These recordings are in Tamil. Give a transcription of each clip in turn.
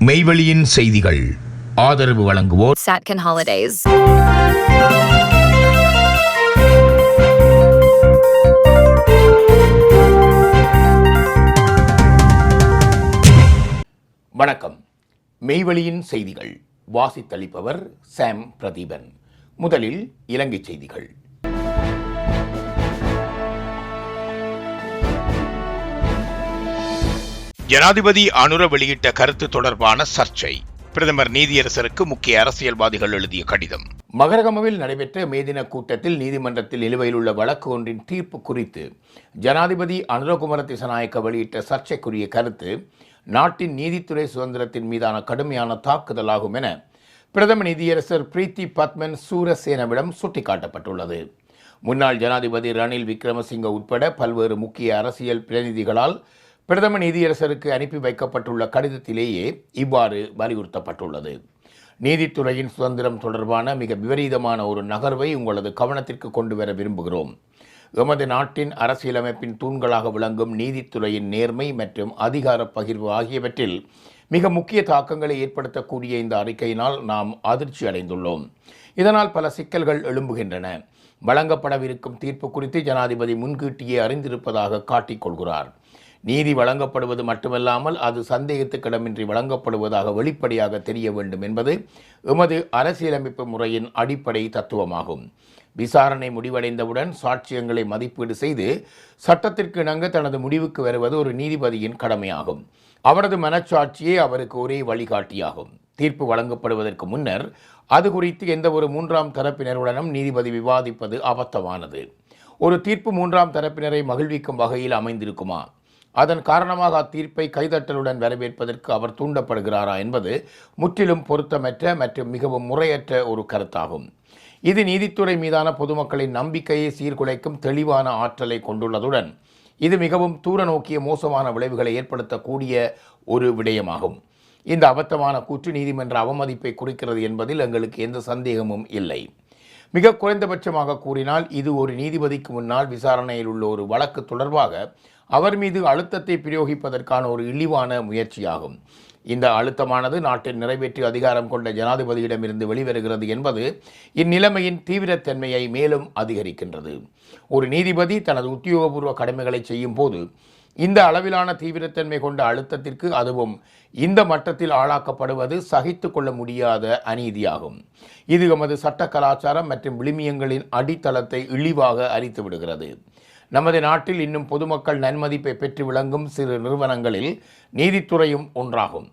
மெய்வெளியின் செய்திகள் ஆதரவு வழங்குவோர் Satcon Holidays. வணக்கம். மெய்வெளியின் செய்திகள் வாசித்தளிப்பவர் சாம் பிரதீபன். முதலில் இலங்கை செய்திகள். ஜனாதிபதி அனுர வெளியிட்ட கருத்து தொடர்பான சர்ச்சை. பிரதமர் நீதியரசருக்கு முக்கிய அரசியல்வாதிகள் எழுதிய கடிதம். மகரகமவில் நடைபெற்ற மேதின கூட்டத்தில் நீதிமன்றத்தில் நிலுவையில் உள்ள வழக்கு ஒன்றின் தீர்ப்பு குறித்து ஜனாதிபதி அனுரகுமார திசாநாயக்க வெளியிட்ட சர்ச்சைக்குரிய கருத்து நாட்டின் நீதித்துறை சுதந்திரத்தின் மீதான கடுமையான தாக்குதலாகும் என பிரதம நீதியரசர் பிரீத்தி பத்மன் சூரசேனவிடம் சுட்டிக்காட்டப்பட்டுள்ளது. முன்னாள் ஜனாதிபதி ரணில் விக்ரமசிங்க உட்பட பல்வேறு முக்கிய அரசியல் பிரதிநிதிகளால் பிரதம நீதியரசருக்கு அனுப்பி வைக்கப்பட்டுள்ள கடிதத்திலேயே இவ்வாறு வலியுறுத்தப்பட்டுள்ளது. நீதித்துறையின் சுதந்திரம் தொடர்பான மிக விபரீதமான ஒரு நகர்வை உங்களது கவனத்திற்கு கொண்டு வர விரும்புகிறோம். எமது நாட்டின் அரசியலமைப்பின் தூண்களாக விளங்கும் நீதித்துறையின் நேர்மை மற்றும் அதிகார பகிர்வு ஆகியவற்றில் மிக முக்கிய தாக்கங்களை ஏற்படுத்தக்கூடிய இந்த அறிக்கையினால் நாம் அதிர்ச்சி அடைந்துள்ளோம். இதனால் பல சிக்கல்கள் எழும்புகின்றன. வழங்கப்படவிருக்கும் தீர்ப்பு குறித்து ஜனாதிபதி முன்கூட்டியே அறிந்திருப்பதாக காட்டிக்கொள்கிறார். நீதி வழங்கப்படுவது மட்டுமல்லாமல் அது சந்தேகத்துக்கிடமின்றி வழங்கப்படுவதாக வெளிப்படையாக தெரிய வேண்டும் என்பது எமது அரசியலமைப்பு முறையின் அடிப்படை தத்துவமாகும். விசாரணை முடிவடைந்தவுடன் சாட்சியங்களை மதிப்பீடு செய்து சட்டத்திற்கு இணங்க தனது முடிவுக்கு வருவது ஒரு நீதிபதியின் கடமையாகும். அவரது மனச்சாட்சியே அவருக்கு ஒரே வழிகாட்டியாகும். தீர்ப்பு வழங்கப்படுவதற்கு முன்னர் அது குறித்து எந்த ஒரு மூன்றாம் தரப்பினருடனும் நீதிபதி விவாதிப்பது அபத்தமானது. ஒரு தீர்ப்பு மூன்றாம் தரப்பினரை மகிழ்விக்கும் வகையில் அமைந்திருக்குமா? அதன் காரணமாக அத்தீர்ப்பை கைதட்டலுடன் வரவேற்பதற்கு அவர் தூண்டப்படுகிறாரா என்பது முற்றிலும் பொருத்தமற்ற மற்றும் மிகவும் முறையற்ற ஒரு கருத்தாகும். இது நீதித்துறை மீதான பொதுமக்களின் நம்பிக்கையை சீர்குலைக்கும் தெளிவான ஆற்றலை கொண்டுள்ளதுடன் இது மிகவும் தூர நோக்கிய மோசமான விளைவுகளை ஏற்படுத்தக்கூடிய ஒரு விடயமாகும். இந்த அபத்தமான கூற்று நீதிமன்ற அவமதிப்பை குறிக்கிறது என்பதில் எங்களுக்கு எந்த சந்தேகமும் இல்லை. மிக குறைந்தபட்சமாக கூறினால் இது ஒரு நீதிபதிக்கு முன்னால் விசாரணையில் உள்ள ஒரு வழக்கு தொடர்பாக அவர் மீது அழுத்தத்தை பிரயோகிப்பதற்கான ஒரு இழிவான முயற்சியாகும். இந்த அழுத்தமானது நாட்டின் நிறைவேற்று அதிகாரம் கொண்ட ஜனாதிபதியிடமிருந்து வெளிவருகிறது என்பது இந்நிலைமையின் தீவிரத்தன்மையை மேலும் அதிகரிக்கின்றது. ஒரு நீதிபதி தனது உத்தியோகபூர்வ கடமைகளை செய்யும் போது இந்த அளவிலான தீவிரத்தன்மை கொண்ட அழுத்தத்திற்கு அதுவும் இந்த மட்டத்தில் ஆளாக்கப்படுவது சகித்து கொள்ள முடியாத அநீதியாகும். இது எமது சட்ட கலாச்சாரம் மற்றும் விழுமியங்களின் அடித்தளத்தை இழிவாக அரித்து விடுகிறது. நமது நாட்டில் இன்னும் பொதுமக்கள் நன்மதிப்பை பெற்று விளங்கும் சிறு நிறுவனங்களில் நீதித்துறையும் ஒன்றாகும்.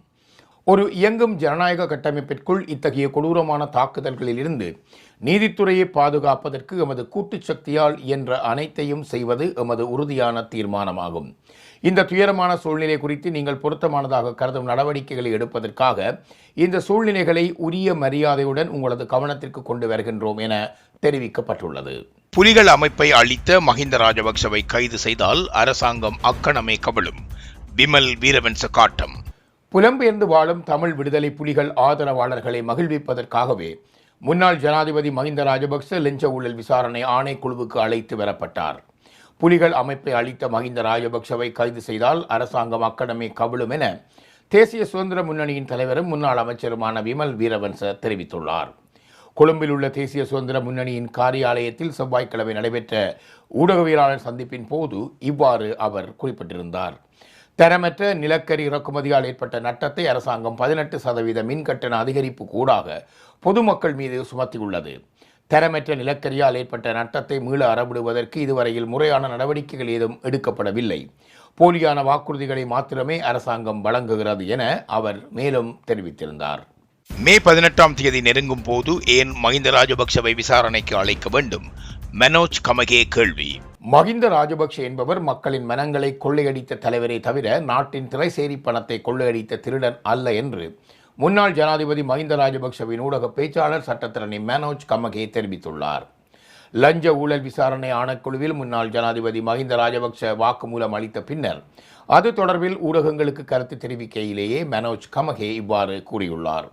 ஒரு இயங்கும் ஜனநாயக கட்டமைப்பிற்குள் இத்தகைய கொடூரமான தாக்குதல்களில் இருந்து நீதித்துறையை பாதுகாப்பதற்கு எமது கூட்டு சக்தியால் இயன்ற அனைத்தையும் செய்வது எமது உறுதியான தீர்மானமாகும். இந்த துயரமான சூழ்நிலை குறித்து நீங்கள் பொருத்தமானதாக கருதும் நடவடிக்கைகளை எடுப்பதற்காக இந்த சூழ்நிலைகளை உரிய மரியாதையுடன் உங்களது கவனத்திற்கு கொண்டு வருகின்றோம் என தெரிவிக்கப்பட்டுள்ளது. புலிகள் அமைப்பை அளித்த மஹிந்த ராஜபக்சவை கைது செய்தால் அரசாங்கம் அக்கணமே கவிழும். விமல் வீரவன்ச காட்டம். புலம்பெயர்ந்து வாழும் தமிழ் விடுதலை புலிகள் ஆதரவாளர்களை மகிழ்விப்பதற்காகவே முன்னாள் ஜனாதிபதி மஹிந்த ராஜபக்ச லஞ்ச ஊழல் விசாரணை ஆணைக்குழுவுக்கு அழைத்து வரப்பட்டார். புலிகள் அமைப்பை அளித்த மஹிந்த ராஜபக்சவை கைது செய்தால் அரசாங்கம் அக்கணமே கவிழும் என தேசிய சுதந்திர முன்னணியின் தலைவரும் முன்னாள் அமைச்சருமான விமல் வீரவன்ச தெரிவித்துள்ளார். கொழும்பில் உள்ள தேசிய சுதந்திர முன்னணியின் காரியாலயத்தில் செவ்வாய்க்கிழமை நடைபெற்ற ஊடகவியலாளர் சந்திப்பின் போது இவ்வாறு அவர் குறிப்பிட்டிருந்தார். தரமற்ற நிலக்கரி இறக்குமதியால் ஏற்பட்ட நட்டத்தை அரசாங்கம் 18% மின்கட்டண அதிகரிப்பு கூடாக பொதுமக்கள் மீது சுமத்தியுள்ளது. தரமற்ற நிலக்கரியால் ஏற்பட்ட நட்டத்தை மீள அறவிடுவதற்கு இதுவரையில் முறையான நடவடிக்கைகள் ஏதும் எடுக்கப்படவில்லை. போலியான வாக்குறுதிகளை மாத்திரமே அரசாங்கம் வழங்குகிறது என அவர் மேலும் தெரிவித்திருந்தார். மே 18 நெருங்கும் போது ஏன் மஹிந்த ராஜபக்சவை விசாரணைக்கு அழைக்க வேண்டும்? மனோஜ் கமகே கேள்வி. மஹிந்த ராஜபக்ஷ என்பவர் மக்களின் மனங்களை கொள்ளையடித்த தலைவரை தவிர நாட்டின் திரைசேரி பணத்தை கொள்ளையடித்த திருடன் அல்ல என்று முன்னாள் ஜனாதிபதி மஹிந்த ராஜபக்சவின் ஊடக பேச்சாளர் சட்டத்தரணி மனோஜ் கமகே தெரிவித்துள்ளார். லஞ்ச ஊழல் விசாரணை ஆணைக்குழுவில் முன்னாள் ஜனாதிபதி மஹிந்த ராஜபக்ஷ வாக்குமூலம் அளித்த பின்னர் அது தொடர்பில் ஊடகங்களுக்கு கருத்து தெரிவிக்கையிலேயே மனோஜ் கமகே இவ்வாறு கூறியுள்ளார்.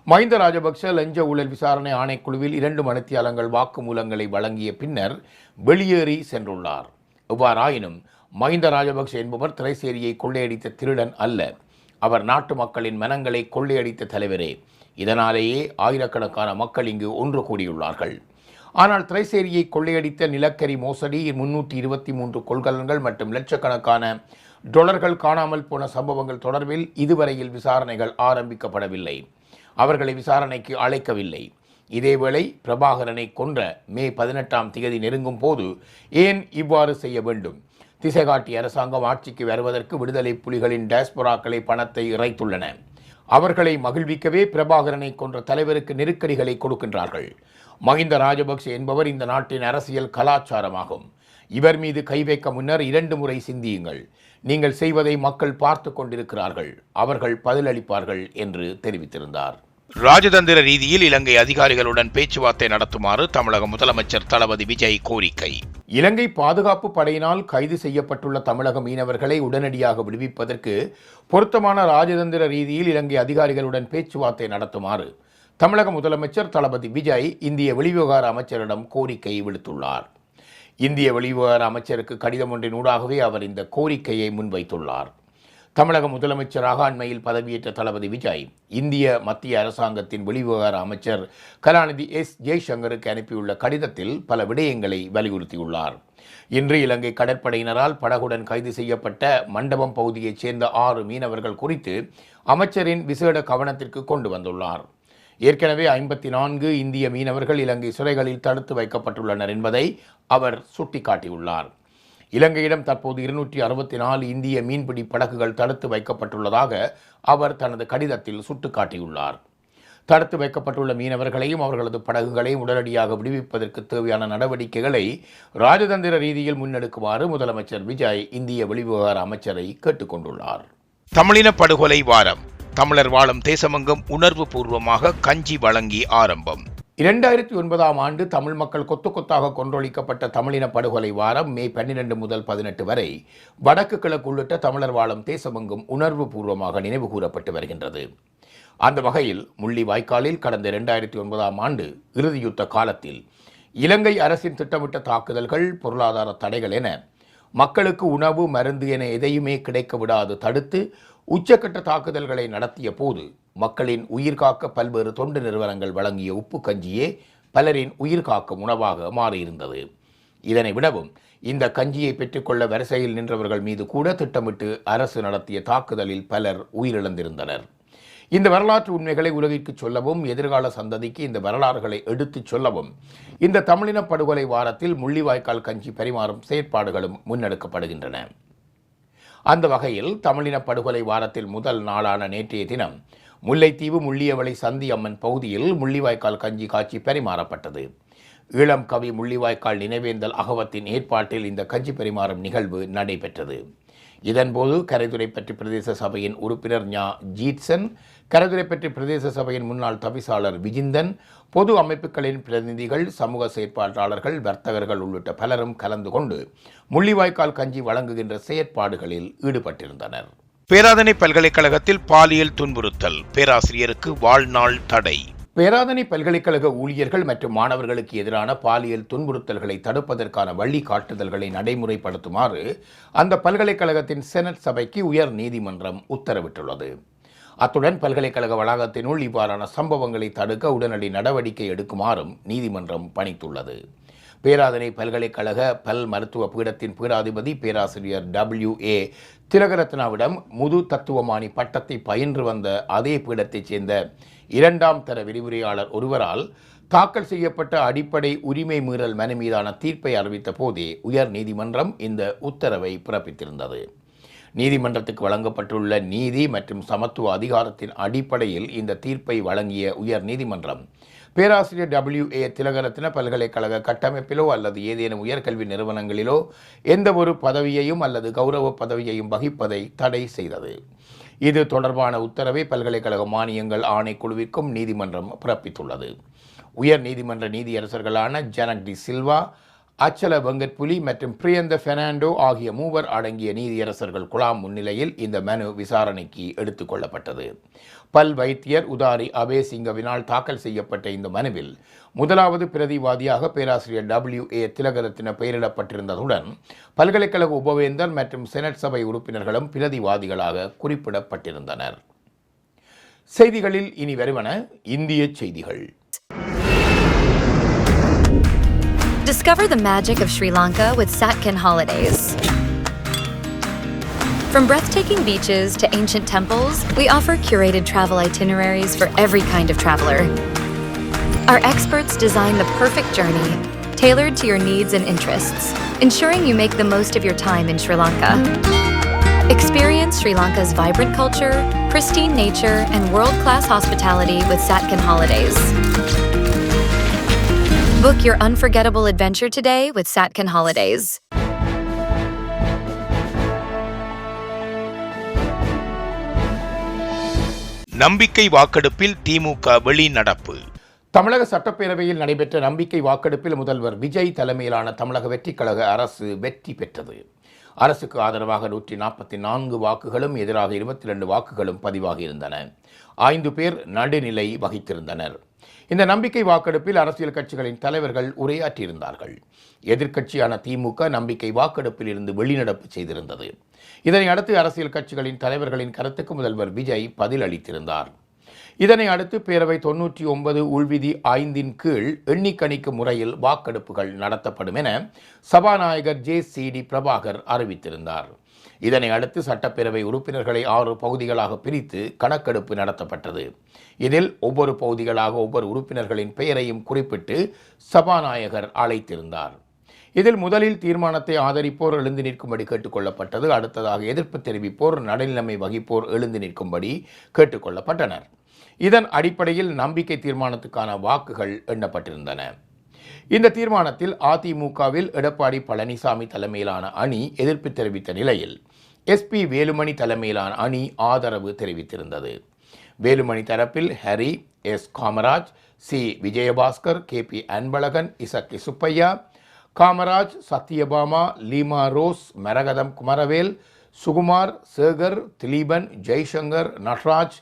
மஹிந்த ராஜபக்ச லஞ்ச ஊழல் விசாரணை ஆணைக்குழுவில் 2 மணித்தியாலங்கள் வாக்குமூலங்களை வழங்கிய பின்னர் வெளியேறி சென்றுள்ளார். எவ்வாறாயினும் மஹிந்த ராஜபக்ச என்பவர் திரைசேரியை கொள்ளையடித்த திருடன் அல்ல. அவர் நாட்டு மக்களின் மனங்களை கொள்ளையடித்த தலைவரே. இதனாலேயே ஆயிரக்கணக்கான மக்கள் இங்கு ஒன்று கூடியுள்ளார்கள். ஆனால் திரைசேரியை கொள்ளையடித்த நிலக்கரி மோசடி, 323 கொள்கலன்கள் மற்றும் லட்சக்கணக்கான டாலர்கள் காணாமல் போன சம்பவங்கள் தொடர்பில் இதுவரையில் விசாரணைகள் ஆரம்பிக்கப்படவில்லை. அவர்களை விசாரணைக்கு அழைக்கவில்லை. இதேவேளை பிரபாகரனை கொன்ற மே 18ஆம் தேதி நெருங்கும் போது ஏன் இவ்வாறு செய்ய வேண்டும்? திசைகாட்டி அரசாங்கம் ஆட்சிக்கு வருவதற்கு விடுதலை புலிகளின் டயஸ்போராக்களை பணத்தை இறைத்துள்ளன. அவர்களை மகிழ்விக்கவே பிரபாகரனை கொன்ற தலைவருக்கு நெருக்கடிகளை கொடுக்கின்றார்கள். மஹிந்த ராஜபக்சே என்பவர் இந்த நாட்டின் அரசியல் கலாச்சாரமாகும். இவர் மீது கை வைக்க முன்னர் 2 முறை சிந்தியுங்கள். நீங்கள் செய்வதை மக்கள் பார்த்து கொண்டிருக்கிறார்கள். அவர்கள் பதிலளிப்பார்கள் என்று தெரிவித்திருந்தார். ராஜதந்திர ரீதியில் இலங்கை அதிகாரிகளுடன் பேச்சுவார்த்தை நடத்துமாறு தமிழக முதலமைச்சர் தளபதி விஜய் கோரிக்கை. இலங்கை பாதுகாப்பு படையினால் கைது செய்யப்பட்டுள்ள தமிழக மீனவர்களை உடனடியாக விடுவிப்பதற்கு பொருத்தமான ராஜதந்திர ரீதியில் இலங்கை அதிகாரிகளுடன் பேச்சுவார்த்தை நடத்துமாறு தமிழக முதலமைச்சர் தளபதி விஜய் இந்திய வெளிவிவகார அமைச்சரிடம் கோரிக்கை விடுத்துள்ளார். இந்திய வெளிவிவகார அமைச்சருக்கு கடிதம் ஒன்றின் ஊடாகவே அவர் இந்த கோரிக்கையை முன்வைத்துள்ளார். தமிழக முதலமைச்சராக அண்மையில் பதவியேற்ற தளபதி விஜய் இந்திய மத்திய அரசாங்கத்தின் வெளிவிவகார அமைச்சர் கலாநிதி ஜெய்சங்கருக்கு அனுப்பியுள்ள கடிதத்தில் பல விடயங்களை வலியுறுத்தியுள்ளார். இன்று இலங்கை கடற்படையினரால் படகுடன் கைது செய்யப்பட்ட மண்டபம் பகுதியைச் சேர்ந்த 6 மீனவர்கள் குறித்து அமைச்சரின் விசேட கவனத்திற்கு கொண்டு வந்துள்ளார். ஏற்கனவே 54 இந்திய மீனவர்கள் இலங்கை சிறைகளில் தடுத்து வைக்கப்பட்டுள்ளனர் என்பதை அவர் சுட்டிக்காட்டியுள்ளார். இலங்கையிடம் தற்போது 264 இந்திய மீன்பிடி படகுகள் தடுத்து வைக்கப்பட்டுள்ளதாக அவர் தனது கடிதத்தில் சுட்டிக்காட்டியுள்ளார். தடுத்து வைக்கப்பட்டுள்ள மீனவர்களையும் அவர்களது படகுகளையும் உடனடியாக விடுவிப்பதற்கு தேவையான நடவடிக்கைகளை ராஜதந்திர ரீதியில் முன்னெடுக்குமாறு முதலமைச்சர் விஜய் இந்திய வெளிவிவகார அமைச்சரை கேட்டுக்கொண்டுள்ளார். தமிழின படுகொலை வாரம். தமிழர் வாழும் தேசமெங்கும் உணர்வு பூர்வமாக கஞ்சி வழங்கி ஆரம்பம். 2009ஆம் ஆண்டு தமிழ் மக்கள் கொத்து கொத்தாக கொன்றொழிக்கப்பட்ட தமிழின படுகொலை வாரம் மே 12 முதல் 18 வரை வடக்கு கிழக்கு உள்ளிட்ட தமிழர் வாழும் தேசமெங்கும் உணர்வு பூர்வமாக நினைவு கூறப்பட்டு வருகின்றது. அந்த வகையில் முள்ளிவாய்க்காலில் கடந்த 2009ஆம் ஆண்டு இறுதி யுத்த காலத்தில் இலங்கை அரசின் திட்டமிட்ட தாக்குதல்கள், பொருளாதார தடைகள் என மக்களுக்கு உணவு, மருந்து என எதையுமே கிடைக்க விடாது தடுத்து உச்சக்கட்ட தாக்குதல்களை நடத்திய போது மக்களின் உயிர்காக்க பல்வேறு தொண்டு நிறுவனங்கள் வழங்கிய உப்பு கஞ்சியே பலரின் உயிர்காக்கும் உணவாக மாறியிருந்தது. இதனை விடவும் இந்த கஞ்சியை பெற்றுக்கொள்ள வரிசையில் நின்றவர்கள் மீது கூட திட்டமிட்டு அரசு நடத்திய தாக்குதலில் பலர் உயிரிழந்திருந்தனர். இந்த வரலாற்று உண்மைகளை உலகிற்கு சொல்லவும், எதிர்கால சந்ததிக்கு இந்த வரலாறுகளை எடுத்துச் சொல்லவும் இந்த தமிழின படுகொலை வாரத்தில் முள்ளிவாய்க்கால் கஞ்சி பரிமாறும் செயற்பாடுகளும் முன்னெடுக்கப்படுகின்றன. அந்த வகையில் தமிழின படுகொலை வாரத்தில் முதல் நாளான நேற்றைய தினம் முல்லைத்தீவு முள்ளியவளை சந்தி அம்மன் பகுதியில் முள்ளிவாய்க்கால் கஞ்சி காட்சி பரிமாறப்பட்டது. ஈழம் கவி முள்ளிவாய்க்கால் நினைவேந்தல் அகவத்தின் ஏற்பாட்டில் இந்த கஞ்சி பரிமாறும் நிகழ்வு நடைபெற்றது. இதன்போது கரைதுறைப்பற்று பிரதேச சபையின் உறுப்பினர் ஞா ஜீட்சன், கரைதுறைப்பற்று பிரதேச சபையின் முன்னாள் தவிசாளர் விஜிந்தன், பொது அமைப்புகளின் பிரதிநிதிகள், சமூக செயற்பாட்டாளர்கள், வர்த்தகர்கள் உள்ளிட்ட பலரும் கலந்து கொண்டு முள்ளிவாய்க்கால் கஞ்சி வழங்குகின்ற செயற்பாடுகளில் ஈடுபட்டிருந்தனர். பேராதனை பல்கலைக்கழகத்தில் பாலியல் துன்புறுத்தல், பேராசிரியருக்கு வாழ்நாள் தடை. பேராதனை பல்கலைக்கழக ஊழியர்கள் மற்றும் மாணவர்களுக்கு எதிரான பாலியல் துன்புறுத்தல்களை தடுப்பதற்கான வழிகாட்டுதல்களை நடைமுறைப்படுத்துமாறு அந்த பல்கலைக்கழகத்தின் செனட் சபைக்கு உயர் நீதிமன்றம் உத்தரவிட்டுள்ளது. அத்துடன் பல்கலைக்கழக வளாகத்தினுள் இவ்வாறான சம்பவங்களை தடுக்க உடனடி நடவடிக்கை எடுக்குமாறும் நீதிமன்றம் பணித்துள்ளது. பேராதனை பல்கலைக்கழக பல் மருத்துவ பீடத்தின் பீடாதிபதி பேராசிரியர் WA திலகரத்னாவிடம் முது தத்துவமானி பட்டத்தை பயின்று வந்த அதே பீடத்தைச் சேர்ந்த 2ஆம் தர விரிவுரையாளர் ஒருவரால் தாக்கல் செய்யப்பட்ட அடிப்படை உரிமை மீறல் மனு மீதான தீர்ப்பை அறிவித்த போதே உயர் நீதிமன்றம் இந்த உத்தரவை பிறப்பித்திருந்தது. நீதிமன்றத்துக்கு வழங்கப்பட்டுள்ள நீதி மற்றும் சமத்துவ அதிகாரத்தின் அடிப்படையில் இந்த தீர்ப்பை வழங்கிய உயர் நீதிமன்றம் பேராசிரியர் WA திலகரத்ன பல்கலைக்கழக கட்டமைப்பிலோ அல்லது ஏதேனும் உயர்கல்வி நிறுவனங்களிலோ எந்த ஒரு பதவியையும் அல்லது கௌரவ பதவியையும் வகிப்பதை தடை செய்தது. இது தொடர்பான உத்தரவை பல்கலைக்கழக மானியங்கள் ஆணைக்குழுவிற்கும் நீதிமன்றம் பிறப்பித்துள்ளது. உயர் நீதிமன்ற நீதியரசர்களான ஜனக் டி சில்வா, அச்சல வெங்கட்புலி மற்றும் பிரியந்த பெர்னாண்டோ ஆகிய மூவர் அடங்கிய நீதியரசர்கள் குழாம் முன்னிலையில் இந்த மனு விசாரணைக்கு எடுத்துக் கொள்ளப்பட்டது. பல் வைத்தியர் உதாரி அபேசிங்கவினால் தாக்கல் செய்யப்பட்ட இந்த மனுவில் முதலாவது பிரதிவாதியாக பேராசிரியர் WA திலகரத்ன பெயரிடப்பட்டிருந்ததுடன் பல்கலைக்கழக உபவேந்தர் மற்றும் செனட் சபை உறுப்பினர்களும் பிரதிவாதிகளாக குறிப்பிடப்பட்டிருந்தனர். செய்திகளில் இனி வருவன இந்திய செய்திகள். Discover the magic of Sri Lanka with Satkin Holidays. From breathtaking beaches to ancient temples, we offer curated travel itineraries for every kind of traveler. Our experts design the perfect journey, tailored to your needs and interests, ensuring you make the most of your time in Sri Lanka. Experience Sri Lanka's vibrant culture, pristine nature, and world-class hospitality with Satkin Holidays. Book your unforgettable adventure today with Satkin Holidays. நம்பிக்கை வாக்கெடுப்பில் திமுக வெளிநடப்பு. தமிழக சட்டப்பேரவையில் நடைபெற்ற நம்பிக்கை வாக்கெடுப்பில் முதல்வர் விஜய் தலைமையிலான தமிழக வெற்றிக் கழக அரசு வெற்றி பெற்றது. அரசுக்கு ஆதரவாக 144 வாக்குகளும் எதிராக 22 வாக்குகளும் பதிவாகியிருந்தன. 5 பேர் நடுநிலை வகித்திருந்தனர். இந்த நம்பிக்கை வாக்கெடுப்பில் அரசியல் கட்சிகளின் தலைவர்கள் உரையாற்றியிருந்தார்கள். எதிர்க்கட்சியான திமுக நம்பிக்கை வாக்கெடுப்பில் இருந்து வெளிநடப்பு செய்திருந்தது. இதனை அடுத்து அரசியல் கட்சிகளின் தலைவர்களின் கருத்துக்கு முதல்வர் விஜய் பதில் அளித்திருந்தார். இதனை அடுத்து பேரவை 99 உள்விதி 5 கீழ் எண்ணிக்கணிக்கும் முறையில் வாக்கெடுப்புகள் நடத்தப்படும் என சபாநாயகர் JCD பிரபாகர் அறிவித்திருந்தார். இதனை அடுத்து சட்டப்பேரவை உறுப்பினர்களை 6 பகுதிகளாக பிரித்து கணக்கெடுப்பு நடத்தப்பட்டது. இதில் ஒவ்வொரு பகுதிகளாக ஒவ்வொரு உறுப்பினர்களின் பெயரையும் குறிப்பிட்டு சபாநாயகர் அழைத்திருந்தார். இதில் முதலில் தீர்மானத்தை ஆதரிப்போர் எழுந்து நிற்கும்படி கேட்டுக்கொள்ளப்பட்டது. அடுத்ததாக எதிர்ப்பு தெரிவிப்போர், நடுநிலைமை வகிப்போர் எழுந்து நிற்கும்படி கேட்டுக்கொள்ளப்பட்டனர். இதன் அடிப்படையில் நம்பிக்கை தீர்மானத்துக்கான வாக்குகள் எண்ணப்பட்டிருந்தன. இந்த தீர்மானத்தில் அதிமுகவில் எடப்பாடி பழனிசாமி தலைமையிலான அணி எதிர்ப்பு தெரிவித்த நிலையில் SP வேலுமணி தலைமையிலான அணி ஆதரவு தெரிவித்திருந்தது. வேலுமணி தரப்பில் Hari, S Kamaraj, C Vijayabaskar, KP Anbazhagan, Isakki Subbaiah, Kamaraj, Sathyabama, Leema Rose, Maragatham Kumaravel, Sukumar, Sekar, Dhileepan, Jaishankar, Natraj,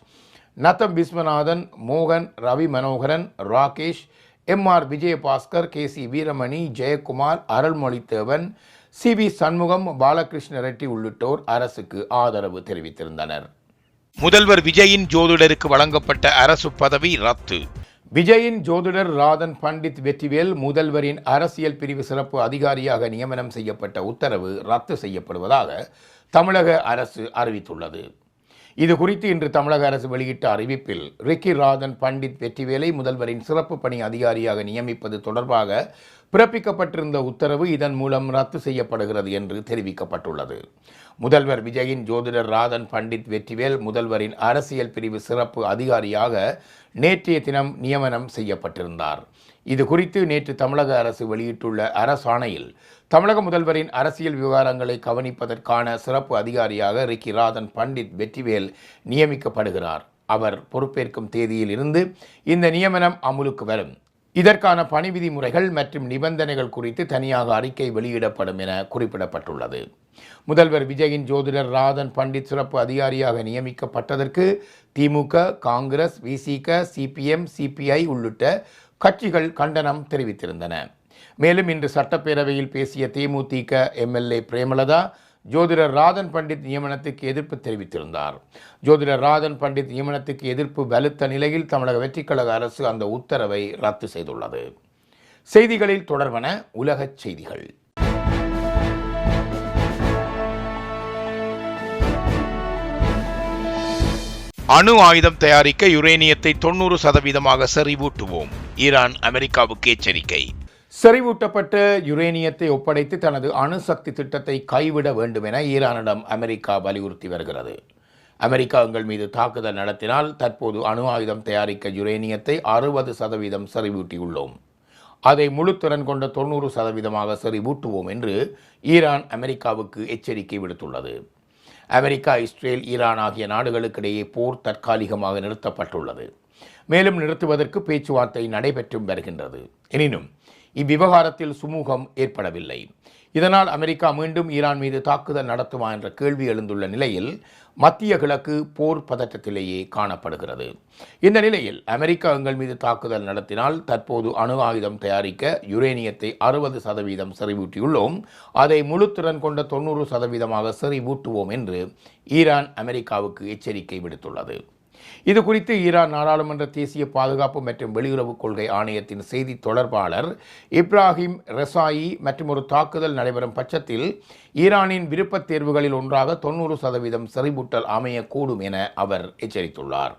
Natham Viswanathan, மோகன், Ravi Manoharan, Rakesh, MR Vijayabaskar, KC Veeramani, Jayakumar, Arulmozhithevan, CV Shanmugam, Balakrishna Reddy உள்ளிட்டோர் அரசுக்கு ஆதரவு தெரிவித்திருந்தனர். முதல்வர் விஜயின் ஜோதிடருக்கு வழங்கப்பட்ட அரசு பதவி ரத்து. விஜயின் ஜோதிடர் ராதன் பண்டித் வெற்றிவேல் முதல்வரின் அரசியல் பிரிவு சிறப்பு அதிகாரியாக நியமனம் செய்யப்பட்ட உத்தரவு ரத்து செய்யப்படுவதாக தமிழக அரசு அறிவித்துள்ளது. இது குறித்து இன்று தமிழக அரசு வெளியிட்ட அறிவிப்பில் ரிக்கி ராதன் பண்டித் வெற்றிவேலை முதல்வரின் சிறப்பு பணி அதிகாரியாக நியமிப்பது தொடர்பாக பிறப்பிக்கப்பட்டிருந்த உத்தரவு இதன் மூலம் ரத்து செய்யப்படுகிறது என்று தெரிவிக்கப்பட்டுள்ளது. முதல்வர் விஜயின் ஜோதிடர் ராதன் பண்டித் வெற்றிவேல் முதல்வரின் அரசியல் பிரிவு சிறப்பு அதிகாரியாக நேற்றைய தினம் நியமனம் செய்யப்பட்டிருந்தார். இது குறித்து நேற்று தமிழக அரசு வெளியிட்டுள்ள அரசாணையில் தமிழக முதல்வரின் அரசியல் விவகாரங்களை கவனிப்பதற்கான சிறப்பு அதிகாரியாக ரிக்கி ராதன் பண்டித் வெற்றிவேல் நியமிக்கப்படுகிறார். அவர் பொறுப்பேற்கும் தேதியில் இருந்து இந்த நியமனம் அமுலுக்கு வரும். இதற்கான பணி விதிமுறைகள் மற்றும் நிபந்தனைகள் குறித்து தனியாக அறிக்கை வெளியிடப்படும் என குறிப்பிடப்பட்டுள்ளது. முதல்வர் விஜயின் ஜோதிடர் ராதன் பண்டித் சிறப்பு அதிகாரியாக நியமிக்கப்பட்டதற்கு திமுக, காங்கிரஸ், VCK, CPM, CPI உள்ளிட்ட கட்சிகள் கண்டனம் தெரிவித்திருந்தன. மேலும் இன்று சட்டப்பேரவையில் பேசிய தேமுதிக MLA பிரேமலதா ஜோதிடர் ராதன் பண்டித் நியமனத்துக்கு எதிர்ப்பு தெரிவித்திருந்தார். ஜோதிடர் ராதன் பண்டித் நியமனத்துக்கு எதிர்ப்பு வலுத்த நிலையில் தமிழக வெற்றிக்கழக அரசு அந்த உத்தரவை ரத்து செய்துள்ளது. செய்திகளில் தொடர்வன உலகச் செய்திகள். அணு ஆயுதம் தயாரிக்க யுரேனியத்தை 90% செறிவூட்டுவோம். ஈரான் அமெரிக்காவுக்கு எச்சரிக்கை. செறிவூட்டப்பட்ட யுரேனியத்தை ஒப்படைத்து தனது அணுசக்தி திட்டத்தை கைவிட வேண்டும் என ஈரானிடம் அமெரிக்கா வலியுறுத்தி வருகிறது. அமெரிக்கா எங்கள் மீது தாக்குதல் நடத்தினால் தற்போது அணு ஆயுதம் தயாரிக்க யுரேனியத்தை 60% செறிவூட்டியுள்ளோம். அதை முழு திறன் கொண்ட 90% செறிவூட்டுவோம் என்று ஈரான் அமெரிக்காவுக்கு எச்சரிக்கை விடுத்துள்ளது. அமெரிக்கா, இஸ்ரேல், ஈரான் ஆகிய நாடுகளுக்கிடையே போர் தற்காலிகமாக நிறுத்தப்பட்டுள்ளது. மேலும் நிறுத்துவதற்கு பேச்சுவார்த்தை நடைபெற்றும் வருகின்றது. எனினும் இவ்விவகாரத்தில் சுமூகம் ஏற்படவில்லை. இதனால் அமெரிக்கா மீண்டும் ஈரான் மீது தாக்குதல் நடத்துமா என்ற கேள்வி எழுந்துள்ள நிலையில் மத்திய கிழக்கு போர் பதட்டத்திலேயே காணப்படுகிறது. இந்த நிலையில் அமெரிக்கா எங்கள் மீது தாக்குதல் நடத்தினால் தற்போது அணு ஆயுதம் தயாரிக்க யுரேனியத்தை 60% செறிவூட்டியுள்ளோம், அதை முழுத்திறன் கொண்ட 90% செறிவூட்டுவோம் என்று ஈரான் அமெரிக்காவுக்கு எச்சரிக்கை விடுத்துள்ளது. இது குறித்து ஈரான் நாடாளுமன்ற தேசிய பாதுகாப்பு மற்றும் வெளியுறவு கொள்கை ஆணையத்தின் செய்தி தொடர்பாளர் இப்ராஹிம் ரெசாயி மற்றும் ஒரு தாக்குதல் நடைபெறும் பட்சத்தில் ஈரானின் விருப்பத் தேர்வுகளில் ஒன்றாக 90% செறிவூட்டல் அமையக்கூடும் என அவர் எச்சரித்துள்ளார்.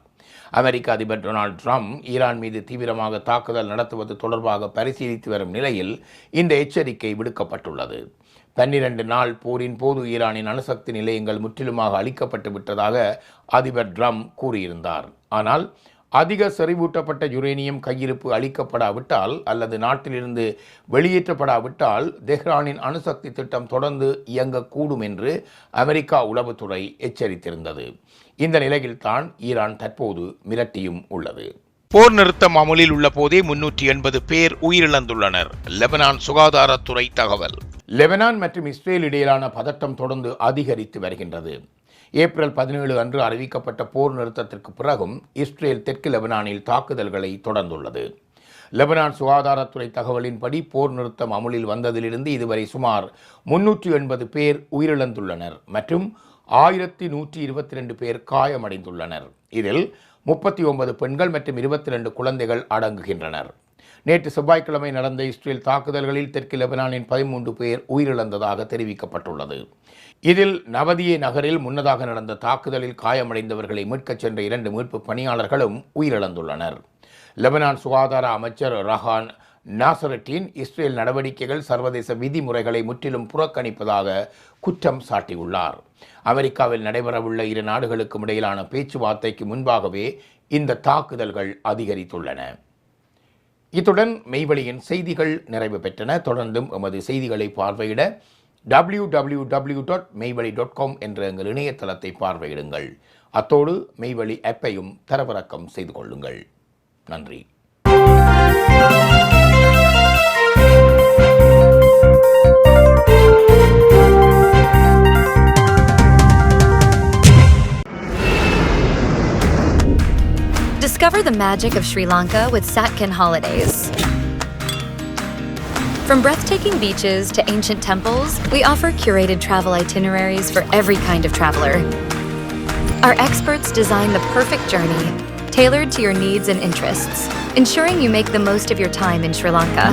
அமெரிக்க அதிபர் டொனால்ட் ட்ரம்ப் ஈரான் மீது தீவிரமாக தாக்குதல் நடத்துவது தொடர்பாக பரிசீலித்து வரும் நிலையில் இந்த எச்சரிக்கை விடுக்கப்பட்டுள்ளது. 12 நாள் போரின் போது ஈரானின் அணுசக்தி நிலையங்கள் முற்றிலுமாக அழிக்கப்பட்டு விட்டதாக அதிபர் ட்ரம்ப் கூறியிருந்தார். ஆனால் அதிக செறிவூட்டப்பட்ட யுரேனியம் கையிருப்பு அளிக்கப்படாவிட்டால் அல்லது நாட்டிலிருந்து வெளியேற்றப்படாவிட்டால் தெஹ்ரானின் அணுசக்தி திட்டம் தொடர்ந்து இயங்கக்கூடும் என்று அமெரிக்கா உளவுத்துறை எச்சரித்திருந்தது. இந்த நிலையில்தான் ஈரான் தற்போது மிரட்டியும் உள்ளது. போர் நிறுத்தம் அமலில் உள்ள போதே 380 பேர் உயிரிழந்துள்ளனர். லெபனான் சுகாதாரத்துறை தகவல். லெபனான் மற்றும் இஸ்ரேல் இடையிலான பதட்டம் தொடர்ந்து அதிகரித்து வருகின்றது. ஏப்ரல் 17 அன்று அறிவிக்கப்பட்ட போர் நிறுத்தத்திற்கு பிறகும் இஸ்ரேல் தெற்கு லெபனானில் தாக்குதல்களை தொடர்ந்துள்ளது. லெபனான் சுகாதாரத்துறை தகவலின்படி போர் நிறுத்தம் அமலில் வந்ததிலிருந்து இதுவரை சுமார் 380 பேர் உயிரிழந்துள்ளனர் மற்றும் 1122 பேர் காயமடைந்துள்ளனர். இதில் 39 பெண்கள் மற்றும் 22 குழந்தைகள் அடங்குகின்றனர். நேற்று செவ்வாய்க்கிழமை நடந்த இஸ்ரேல் தாக்குதல்களில் தெற்கு லெபனானின் 13 பேர் உயிரிழந்ததாக தெரிவிக்கப்பட்டுள்ளது. இதில் நவதியே நகரில் முன்னதாக நடந்த தாக்குதலில் காயமடைந்தவர்களை மீட்கச் சென்ற 2 மீட்பு பணியாளர்களும் உயிரிழந்துள்ளனர். லெபனான் சுகாதார அமைச்சர் ரஹான் நாசரட்டின் இஸ்ரேல் நடவடிக்கைகள் சர்வதேச விதிமுறைகளை முற்றிலும் புறக்கணிப்பதாக குற்றம் சாட்டியுள்ளார். அமெரிக்காவில் நடைபெறவுள்ள இரு நாடுகளுக்கும் இடையிலான பேச்சுவார்த்தைக்கு முன்பாகவே இந்த தாக்குதல்கள் அதிகரித்துள்ளன. இத்துடன் மெய்வழியின் செய்திகள் நிறைவு பெற்றன. தொடர்ந்தும் எமது செய்திகளை பார்வையிட www.மெய்வழி.com என்ற எங்கள் இணையதளத்தை பார்வையிடுங்கள். அத்தோடு மெய்வழி ஆப்பையும் தரவிறக்கம் செய்து கொள்ளுங்கள். நன்றி. Discover the magic of Sri Lanka with Satkin Holidays. From breathtaking beaches to ancient temples, we offer curated travel itineraries for every kind of traveler. Our experts design the perfect journey, tailored to your needs and interests, ensuring you make the most of your time in Sri Lanka.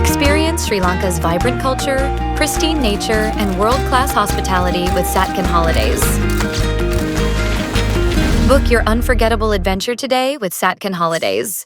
Experience Sri Lanka's vibrant culture, pristine nature, and world-class hospitality with Satkin Holidays. Book your unforgettable adventure today with Satkin Holidays.